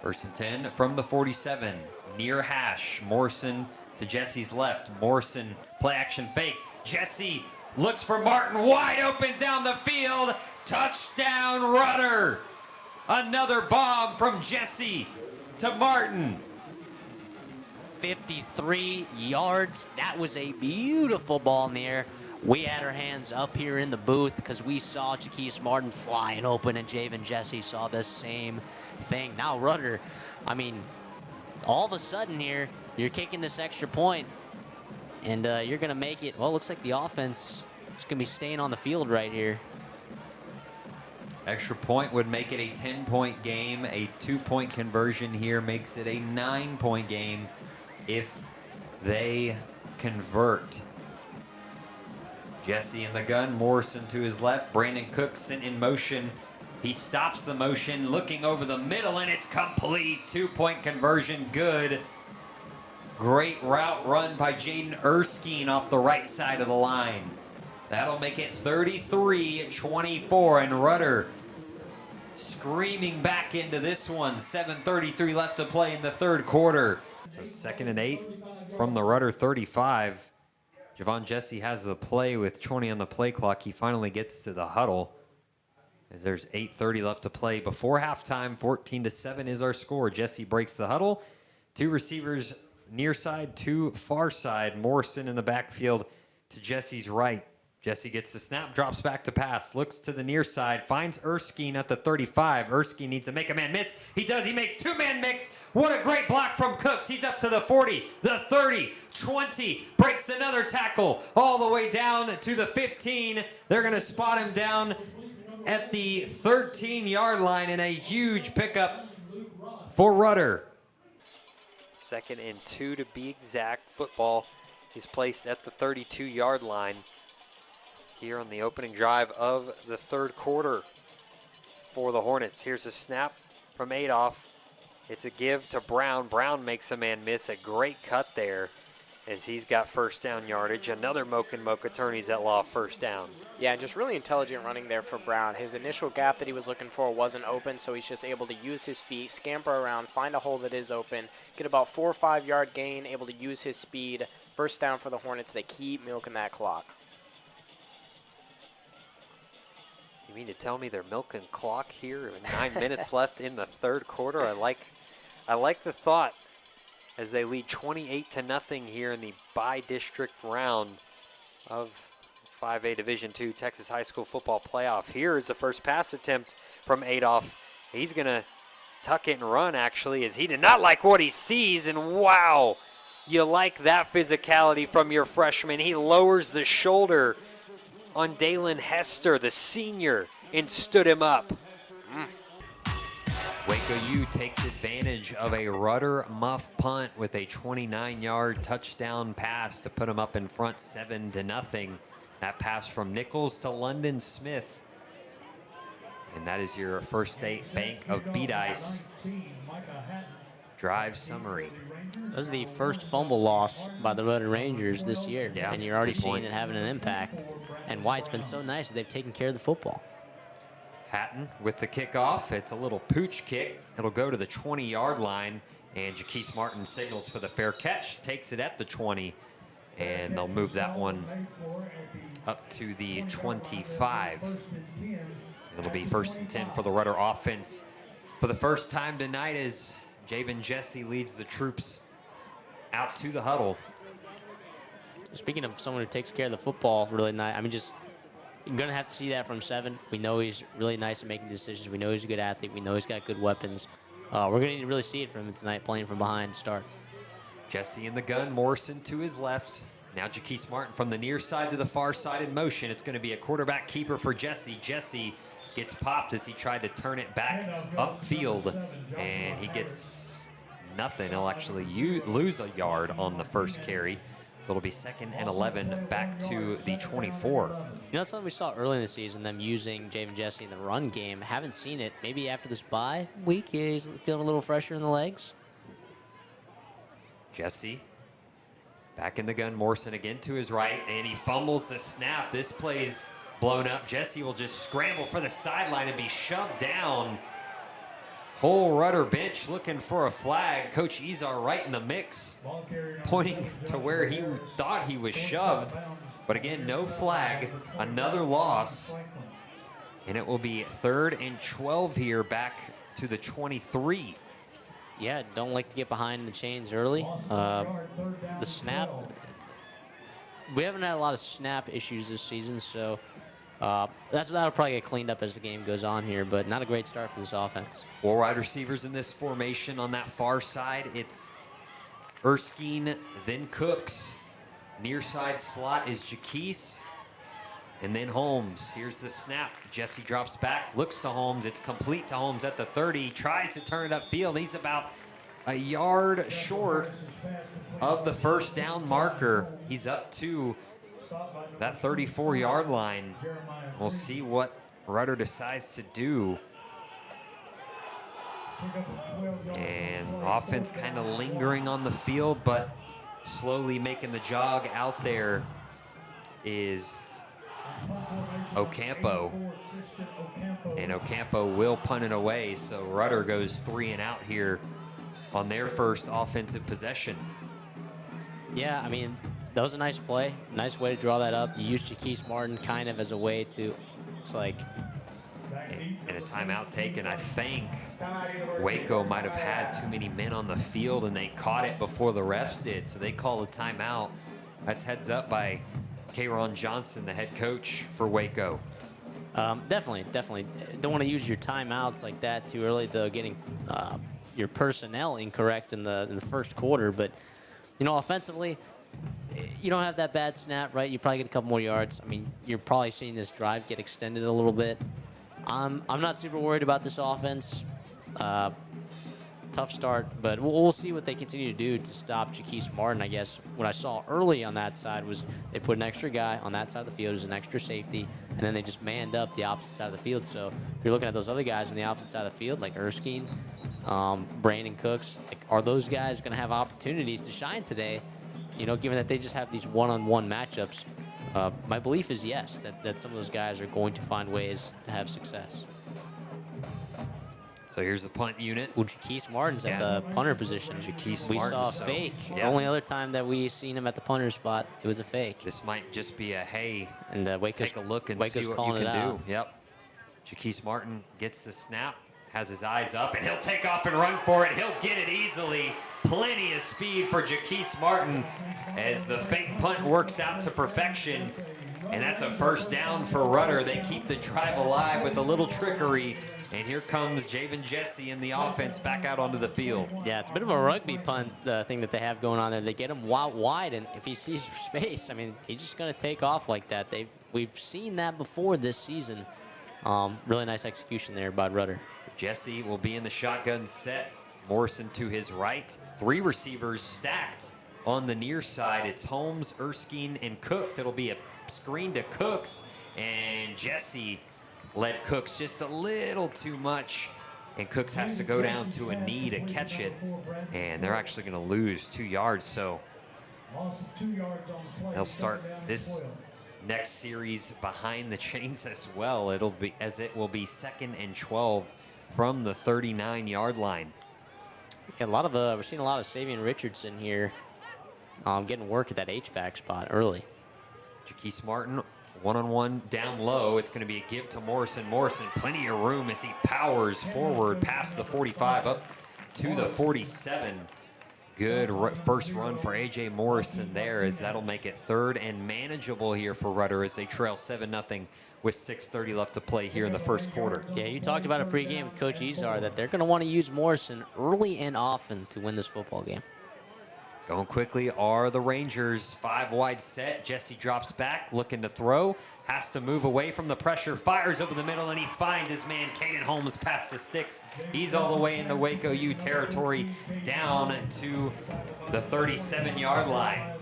First and 10 from the 47. Near hash. Morrison to Jesse's left. Morrison, play action fake. Jesse looks for Martin, wide open down the field. Touchdown, Rudder. Another bomb from Jesse to Martin. 53 yards. That was a beautiful ball in the air. We had our hands up here in the booth because we saw Jaquise Martin flying open, and Javen Jesse saw the same thing. Now Rudder, I mean, all of a sudden here, you're kicking this extra point, and you're going to make it. Well, it looks like the offense is going to be staying on the field right here. Extra point would make it a 10-point game. A 2-point conversion here makes it a 9-point game if they convert. Jesse in the gun, Morrison to his left, Brandon Cook sent in motion. He stops the motion, looking over the middle, and it's complete. 2-point conversion, good. Great route run by Jaden Erskine off the right side of the line. That'll make it 33-24, and Rudder screaming back into this one. 7:33 left to play in the third quarter. So it's 2nd and 8 from the Rudder 35. Javon Jesse has the play with 20 on the play clock. He finally gets to the huddle as there's 8:30 left to play before halftime. 14-7 is our score. Jesse breaks the huddle. 2 receivers near side, 2 far side. Morrison in the backfield to Jesse's right. Jesse gets the snap, drops back to pass, looks to the near side, finds Erskine at the 35. Erskine needs to make a man miss. He does. He makes 2-man mix. What a great block from Cooks. He's up to the 40, the 30, 20, breaks another tackle all the way down to the 15. They're going to spot him down at the 13-yard line in a huge pickup for Rudder. 2nd and 2 to be exact. Football is placed at the 32-yard line here on the opening drive of the third quarter for the Hornets. Here's a snap from Adolph. It's a give to Brown. Brown makes a man miss. A great cut there as he's got first down yardage. Another Mocha Attorneys at Law first down. Yeah, just really intelligent running there for Brown. His initial gap that he was looking for wasn't open, so he's just able to use his feet, scamper around, find a hole that is open, get about 4 or 5 yard gain, able to use his speed. First down for the Hornets. They keep milking that clock. You mean to tell me they're milking clock here with 9 minutes left in the third quarter? I like the thought as they lead 28-0 here in the bi-district round of 5A Division II Texas High School Football Playoff. Here is the first pass attempt from Adolph. He's going to tuck it and run, actually, as he did not like what he sees. And wow, you like that physicality from your freshman. He lowers the shoulder on Dalen Hester, the senior, and stood him up. Waco U takes advantage of a Rudder muff punt with a 29-yard touchdown pass to put them up in front 7-0. That pass from Nichols to London Smith. And that is your First State Bank of Beat Ice drive summary. That was the first fumble loss by the Rudder Rangers this year, Yeah, and you're already good point. seeing it having an impact. And why it's been so nice that they've taken care of the football. Hatton with the kickoff. It's a little pooch kick. It'll go to the 20-yard line, and Jaquise Martin signals for the fair catch, takes it at the 20, and they'll move that one up to the 25. It'll be 1st and 10 for the Rudder offense for the first time tonight as Javen Jesse leads the troops out to the huddle. Speaking of someone who takes care of the football really nice, I mean, just you're going to have to see that from 7. We know he's really nice at making decisions. We know he's a good athlete. We know he's got good weapons. We're going to need to really see it from him tonight, playing from behind to start. Jesse in the gun, Morrison to his left. Now Jaquise Martin from the near side to the far side in motion. It's going to be a quarterback keeper for Jesse. Jesse gets popped as he tried to turn it back upfield, and he gets nothing. He'll actually lose a yard on the first carry. So it'll be 2nd and 11 back to the 24. You know, that's something we saw early in the season, them using Javen Jesse in the run game. Haven't seen it. Maybe after this bye week, he's feeling a little fresher in the legs. Jesse back in the gun. Morrison again to his right, and he fumbles the snap. This play's blown up. Jesse will just scramble for the sideline and be shoved down Whole Rudder bench looking for a flag. Coach Izar right in the mix, pointing to where he thought he was shoved. But again, no flag, another loss. And it will be 3rd and 12 here, back to the 23. Yeah, don't like to get behind the chains early. The snap, we haven't had a lot of snap issues this season, so that'll probably get cleaned up as the game goes on here, but not a great start for this offense. 4 wide receivers in this formation. On that far side, it's Erskine, then Cooks. Near side slot is Jaquise, and then Holmes. Here's the snap. Jesse drops back, looks to Holmes. It's complete to Holmes at the 30. Tries to turn it upfield. He's about a yard short of the first down marker. He's up to that 34-yard line. We'll see what Rudder decides to do. And offense kind of lingering on the field, but slowly making the jog out there is Ocampo. And Ocampo will punt it away, so Rudder goes 3 and out here on their first offensive possession. Yeah, I mean, that was a nice play. Nice way to draw that up. You used Jaquise Martin kind of as a way to, it's like, and a timeout taken. I think Waco might have had too many men on the field, and they caught it before the refs did, so they call a timeout. That's heads up by K'Ron Johnson, the head coach for Waco. Definitely. Don't want to use your timeouts like that too early, though, getting your personnel incorrect in the first quarter. But, you know, offensively, you don't have that bad snap, right? You probably get a couple more yards. I mean, you're probably seeing this drive get extended a little bit. I'm not super worried about this offense. Tough start, but we'll see what they continue to do to stop Jaquise Martin. I guess what I saw early on that side was they put an extra guy on that side of the field as an extra safety, and then they just manned up the opposite side of the field. So if you're looking at those other guys on the opposite side of the field, like Erskine, Brandon Cooks, like, are those guys going to have opportunities to shine today? You know, given that they just have these one-on-one matchups. My belief is yes, that some of those guys are going to find ways to have success. So here's the punt unit. Well, Jaquise Martin's at the punter position. We saw a fake. Yeah. The only other time that we seen him at the punter spot, it was a fake. This might just be a, hey, And Waco's, take a look and Waco's see what calling you can it do. out. Yep. Jaquise Martin gets the snap, has his eyes up, and he'll take off and run for it. He'll get it easily. Plenty of speed for Jaquise Martin as the fake punt works out to perfection. And that's a first down for Rudder. They keep the drive alive with a little trickery. And here comes Javen Jesse in the offense back out onto the field. Yeah, it's a bit of a rugby punt thing that they have going on there. They get him wide, and if he sees space, I mean, he's just going to take off like that. We've seen that before this season. Really nice execution there by Rudder. Jesse will be in the shotgun set. Morrison to his right. 3 receivers stacked on the near side. It's Holmes, Erskine, and Cooks. It'll be a screen to Cooks, and Jesse led Cooks just a little too much, and Cooks has to go down to a knee to catch it, and they're actually going to lose 2 yards, so they'll start this next series behind the chains as well. It will be 2nd and 12 from the 39-yard line. Yeah, we're seeing a lot of Savion Richardson here, getting work at that H-back spot early. Jaquise Martin, one-on-one down low. It's going to be a give to Morrison. Morrison, plenty of room as he powers forward past the 45 up to the 47. Good first run for A.J. Morrison there, as that'll make it 3rd and manageable here for Rudder as they trail 7-0 with 6:30 left to play here in the first quarter. Yeah, you talked about a pregame with Coach Izar that they're going to want to use Morrison early and often to win this football game. Going quickly are the Rangers. 5 wide set. Jesse drops back, looking to throw. Has to move away from the pressure. Fires over the middle, and he finds his man, Caden Holmes, past the sticks. He's all the way into Waco U territory, down to the 37-yard line.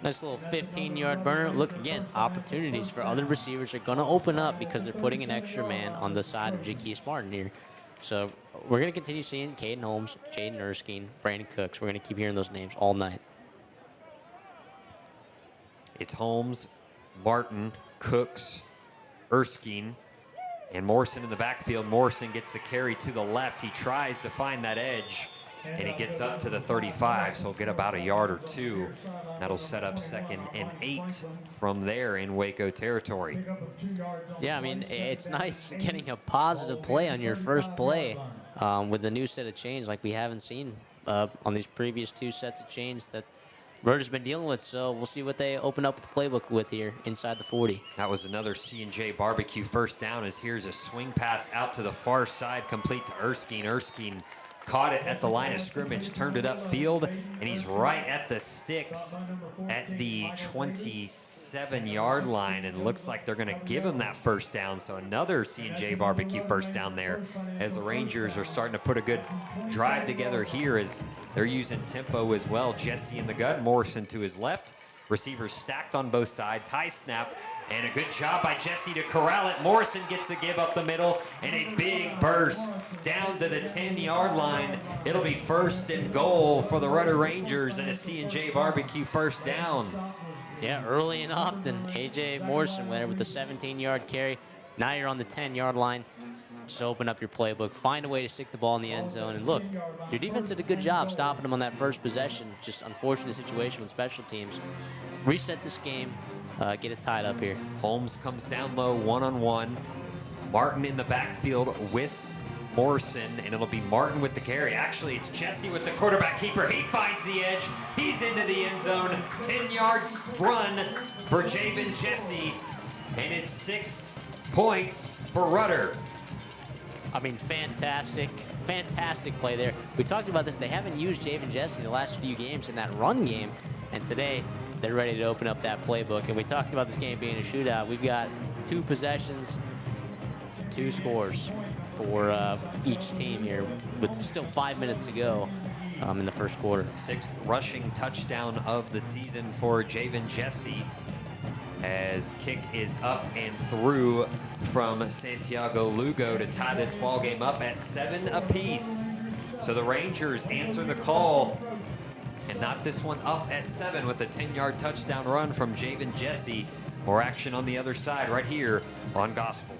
Nice little 15-yard burner. Look, again, opportunities for other receivers are going to open up because they're putting an extra man on the side of Jaquise Martin here. So we're going to continue seeing Caden Holmes, Jaden Erskine, Brandon Cooks. We're going to keep hearing those names all night. It's Holmes, Martin, Cooks, Erskine, And Morrison in the backfield. Morrison gets the carry to the left. He tries to find that edge, and he gets up to the 35, so he'll get about a yard or two. That'll set up 2nd and 8 from there in Waco territory. Yeah, I mean, it's nice getting a positive play on your first play with a new set of chains like we haven't seen on these previous 2 sets of chains that Rutter's been dealing with. So we'll see what they open up the playbook with here inside the 40. That was another C&J barbecue first down, as here's a swing pass out to the far side, complete to Erskine. Erskine caught it at the line of scrimmage, turned it upfield, and he's right at the sticks at the 27-yard line, and looks like they're going to give him that first down. So another C&J barbecue first down there, as the Rangers are starting to put a good drive together here, as they're using tempo as well. Jesse in the gun, Morrison to his left, receivers stacked on both sides, high snap, and a good job by Jesse to corral it. Morrison gets the give up the middle, and a big burst down to the 10-yard line. It'll be 1st and goal for the Rudder Rangers, and a C&J barbecue first down. Yeah, early and often, A.J. Morrison there with the 17-yard carry. Now you're on the 10-yard line. Just open up your playbook, find a way to stick the ball in the end zone. And look, your defense did a good job stopping them on that first possession. Just unfortunate situation with special teams. Reset this game. Get it tied up here. Holmes comes down low, one-on-one. Martin in the backfield with Morrison, and it'll be Martin with the carry. Actually, it's Jesse with the quarterback keeper. He finds the edge. He's into the end zone. 10 yards run for Javen Jesse, and it's 6 points for Rudder. I mean, fantastic play there. We talked about this. They haven't used Javen Jesse in the last few games in that run game, and today they're ready to open up that playbook. And we talked about this game being a shootout. We've got 2 possessions, 2 scores for each team here, with still 5 minutes to go in the first quarter. 6th rushing touchdown of the season for Javen Jesse, as kick is up and through from Santiago Lugo to tie this ball game up at 7 apiece. So the Rangers answer the call and knock this one up at 7 with a 10-yard touchdown run from Javen Jesse. More action on the other side right here on Gospel.